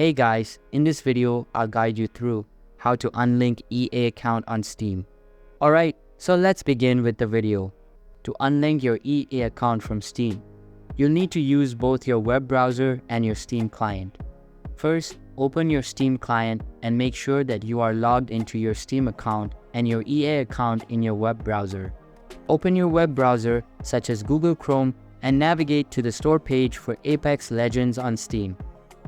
Hey guys, in this video, I'll guide you through how to unlink EA account on Steam. Alright, so let's begin with the video. To unlink your EA account from Steam, you'll need to use both your web browser and your Steam client. First, open your Steam client and make sure that you are logged into your Steam account and your EA account in your web browser. Open your web browser, such as Google Chrome, and navigate to the store page for Apex Legends on Steam.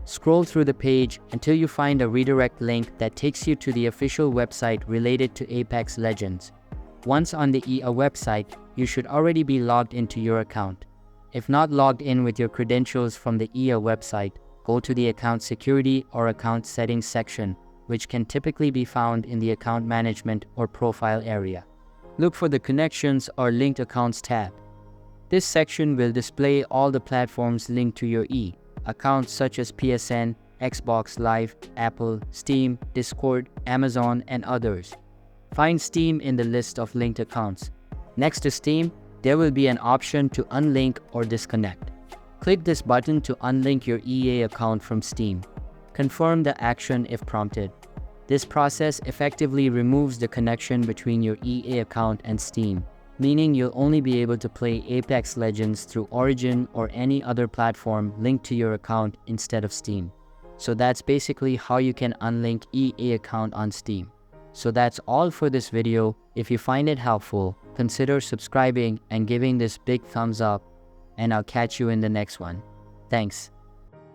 Scroll through the page until you find a redirect link that takes you to the official website related to Apex Legends. Once on the EA website, you should already be logged into your account. If not logged in with your credentials from the EA website, go to the Account Security or Account Settings section, which can typically be found in the Account Management or Profile area. Look for the Connections or Linked Accounts tab. This section will display all the platforms linked to your EA accounts such as PSN, Xbox Live, Apple, Steam, Discord, Amazon, and others. Find Steam in the list of linked accounts. Next to Steam, there will be an option to unlink or disconnect. Click this button to unlink your EA account from Steam. Confirm the action if prompted. This process effectively removes the connection between your EA account and Steam, meaning you'll only be able to play Apex Legends through Origin or any other platform linked to your account instead of Steam. So that's basically how you can unlink EA account on Steam. So that's all for this video. If you find it helpful, consider subscribing and giving this big thumbs up, and I'll catch you in the next one. Thanks.